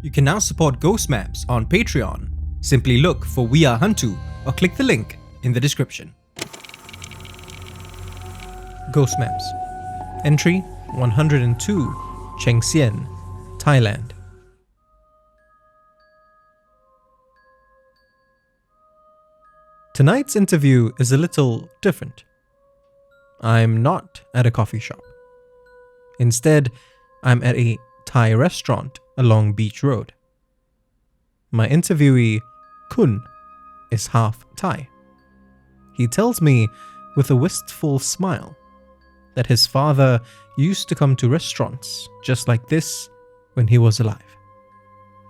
You can now support Ghost Maps on Patreon. Simply look for We Are HANTU or click the link in the description. Ghost Maps. Entry 102, Chiang Saen, Thailand. Tonight's interview is a little different. I'm not at a coffee shop. Instead, I'm at a Thai restaurant along Beach Road. My interviewee, Kun, is half Thai. He tells me with a wistful smile that his father used to come to restaurants just like this when he was alive.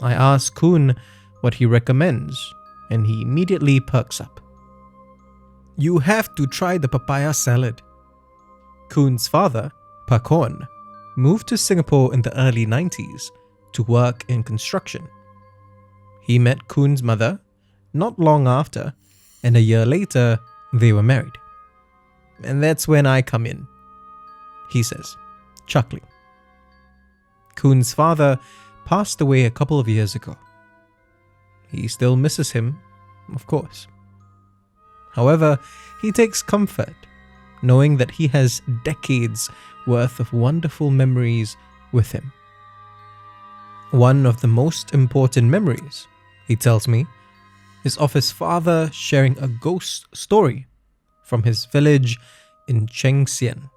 I ask Kun what he recommends, and he immediately perks up. You have to try the papaya salad. Kun's father, Pakon, moved to Singapore in the early 90s to work in construction. He met Kun's mother not long after, and a year later, they were married. And that's when I come in, he says, chuckling. Kun's father passed away a couple of years ago. He still misses him, of course. However, he takes comfort knowing that he has decades worth of wonderful memories with him. One of the most important memories, he tells me, is of his father sharing a ghost story from his village in Chiang Saen.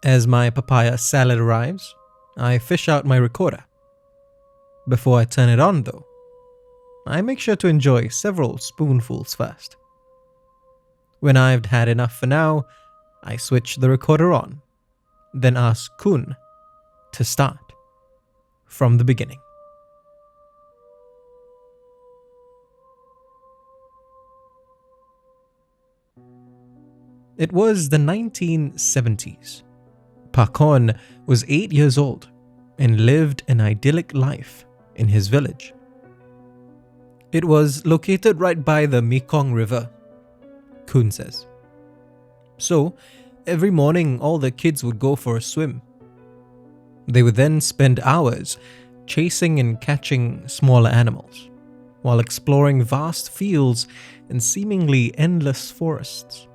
As my papaya salad arrives, I fish out my recorder. Before I turn it on though, I make sure to enjoy several spoonfuls first. When I've had enough for now, I switch the recorder on, then ask Kun to start from the beginning. It was the 1970s. Pakon was 8 years old and lived an idyllic life in his village. It was located right by the Mekong River, Kun says. So, every morning all the kids would go for a swim. They would then spend hours chasing and catching smaller animals, while exploring vast fields and seemingly endless forests.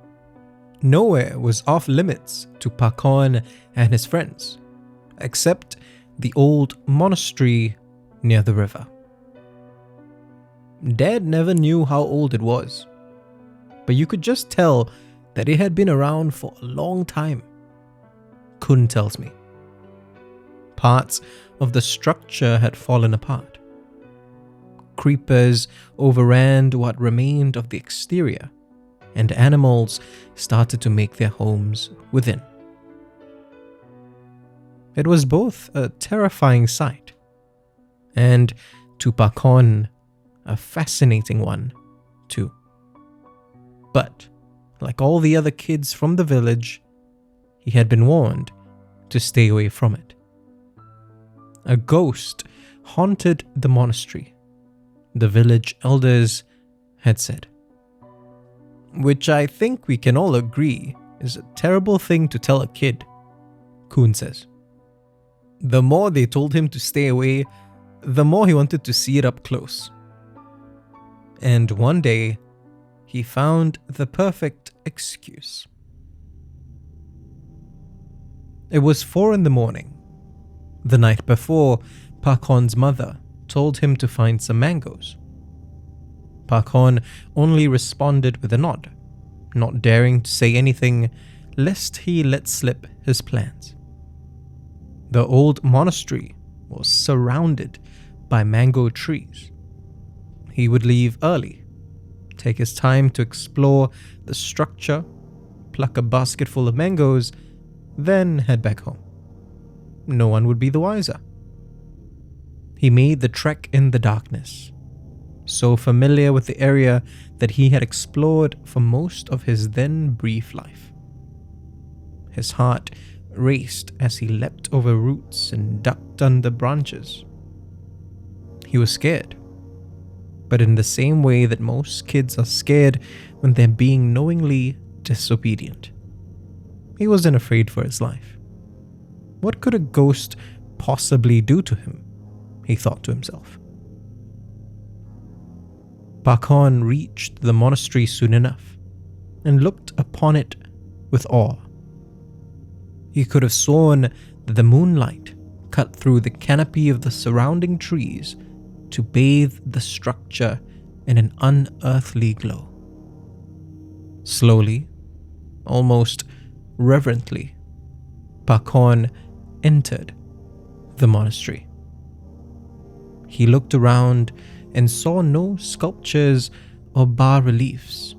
Nowhere was off limits to Pakon and his friends, except the old monastery near the river. Dad never knew how old it was, but you could just tell that it had been around for a long time, Kun tells me. Parts of the structure had fallen apart. Creepers overran what remained of the exterior, and animals started to make their homes within. It was both a terrifying sight and, to Pakon, a fascinating one too. But, like all the other kids from the village, he had been warned to stay away from it. A ghost haunted the monastery, the village elders had said. Which I think we can all agree is a terrible thing to tell a kid, Kun says. The more they told him to stay away, the more he wanted to see it up close. And one day, he found the perfect excuse. It was 4 a.m. The night before, Pakon's mother told him to find some mangoes. Pakon only responded with a nod, not daring to say anything lest he let slip his plans. The old monastery was surrounded by mango trees. He would leave early, take his time to explore the structure, pluck a basket full of mangoes, then head back home. No one would be the wiser. He made the trek in the darkness, so familiar with the area that he had explored for most of his then brief life. His heart raced as he leapt over roots and ducked under branches. He was scared, but in the same way that most kids are scared when they're being knowingly disobedient. He wasn't afraid for his life. What could a ghost possibly do to him he thought to himself. Pakhon reached the monastery soon enough and looked upon it with awe. He could have sworn that the moonlight cut through the canopy of the surrounding trees to bathe the structure in an unearthly glow. Slowly, almost reverently, Pakhon entered the monastery. He looked around and saw no sculptures or bas-reliefs.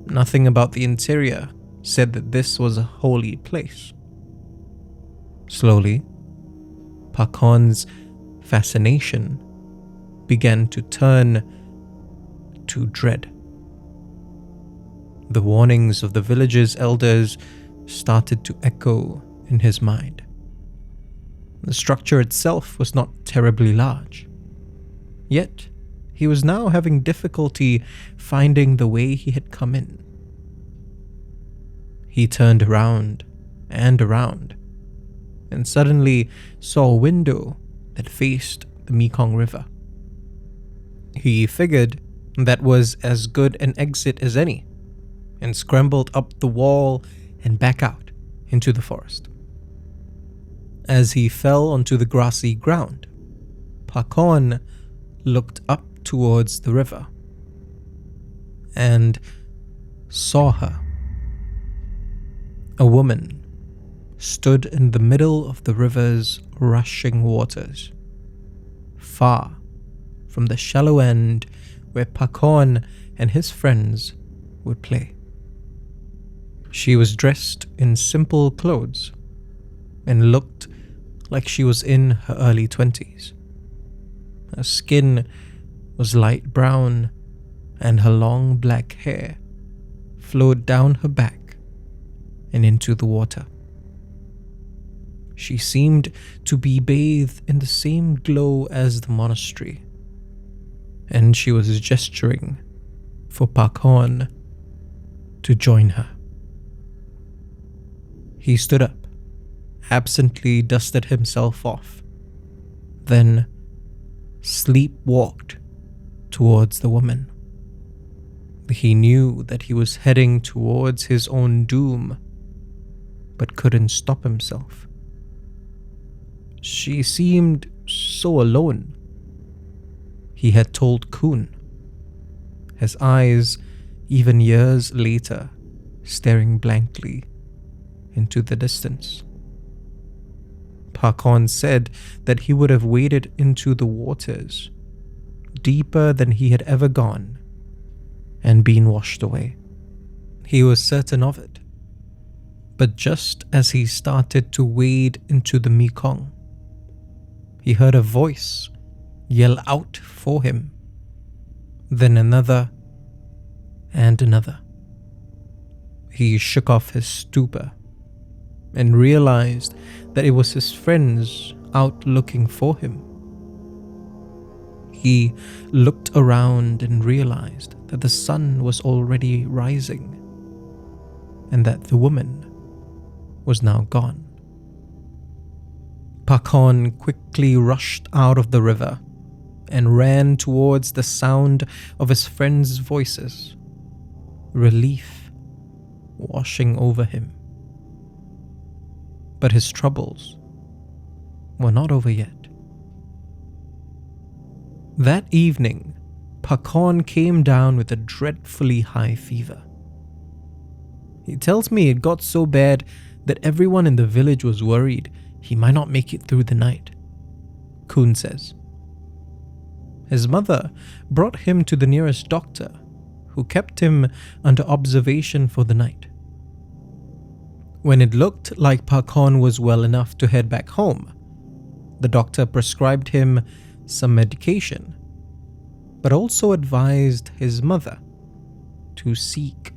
Nothing about the interior said that this was a holy place. Slowly, Pakhon's fascination began to turn to dread. The warnings of the village's elders started to echo in his mind. The structure itself was not terribly large, yet he was now having difficulty finding the way he had come in. He turned around and suddenly saw a window that faced the Mekong River. He figured that was as good an exit as any, and scrambled up the wall and back out into the forest. As he fell onto the grassy ground, Pakhon looked up towards the river and saw her. A woman stood in the middle of the river's rushing waters, far from the shallow end where Pakhon and his friends would play. She was dressed in simple clothes and looked like she was in her early 20s. Her skin was light brown and her long black hair flowed down her back and into the water. She seemed to be bathed in the same glow as the monastery, and she was gesturing for Pakhon to join her. He stood up, absently dusted himself off, then sleepwalked towards the woman. He knew that he was heading towards his own doom, but couldn't stop himself. She seemed so alone. He had told Kun, his eyes, even years later, staring blankly into the distance. Pakhon said that he would have waded into the waters, deeper than he had ever gone, and been washed away. He was certain of it. But just as he started to wade into the Mekong, he heard a voice yell out for him, then another and another. He shook off his stupor and realized that it was his friends out looking for him. He looked around and realized that the sun was already rising and that the woman was now gone. Pakhon quickly rushed out of the river and ran towards the sound of his friends' voices, relief washing over him. But his troubles were not over yet. That evening, Pakhon came down with a dreadfully high fever. He tells me it got so bad that everyone in the village was worried he might not make it through the night, Kun says. His mother brought him to the nearest doctor, who kept him under observation for the night. When it looked like Pakhon was well enough to head back home, the doctor prescribed him some medication, but also advised his mother to seek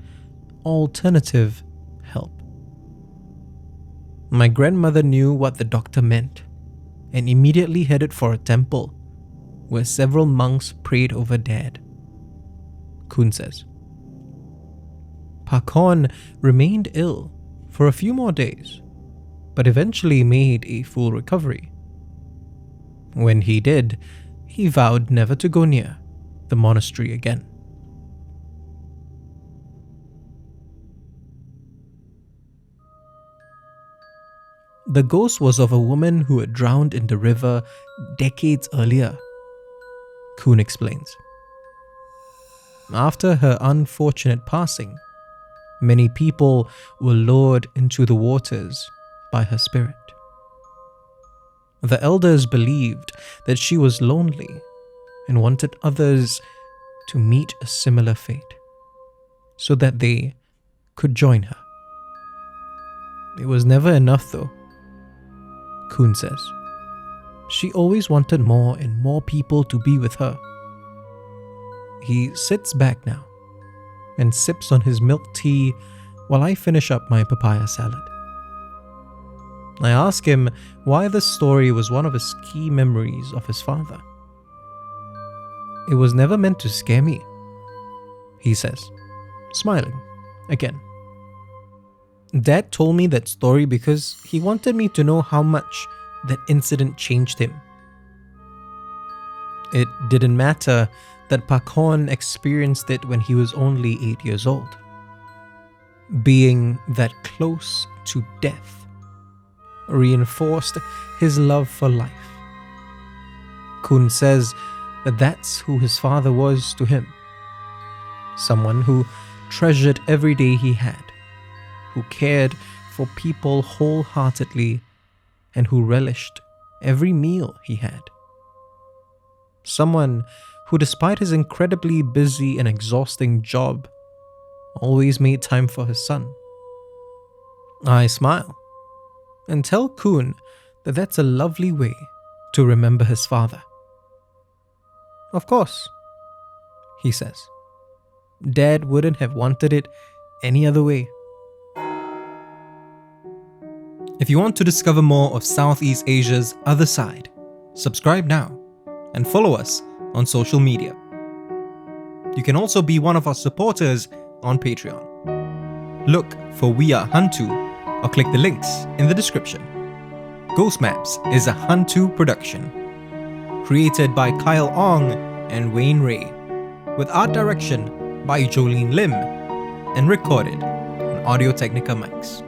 alternative help. My grandmother knew what the doctor meant and immediately headed for a temple where several monks prayed over Dad, Kun says. Pakhon remained ill for a few more days, but eventually made a full recovery. When he did, he vowed never to go near the monastery again. The ghost was of a woman who had drowned in the river decades earlier, Kun explains. After her unfortunate passing, many people were lured into the waters by her spirit. The elders believed that she was lonely and wanted others to meet a similar fate so that they could join her. It was never enough though, Kun says. She always wanted more and more people to be with her. He sits back now and sips on his milk tea while I finish up my papaya salad. I ask him why this story was one of his key memories of his father. It was never meant to scare me, he says, smiling again. Dad told me that story because he wanted me to know how much that incident changed him. It didn't matter that Pakon experienced it when he was only 8 years old. Being that close to death reinforced his love for life. Kun says that that's who his father was to him. Someone who treasured every day he had, who cared for people wholeheartedly, and who relished every meal he had. Someone who, despite his incredibly busy and exhausting job, always made time for his son. I smile and tell Kun that that's a lovely way to remember his father. Of course, he says. Dad wouldn't have wanted it any other way. If you want to discover more of Southeast Asia's other side, subscribe now and follow us on social media. You can also be one of our supporters on Patreon. Look for We Are HANTU or click the links in the description. Ghost Maps is a HANTU production, created by Kyle Ong and Wayne Ray, with art direction by Jolene Lim, and recorded on Audio Technica mics.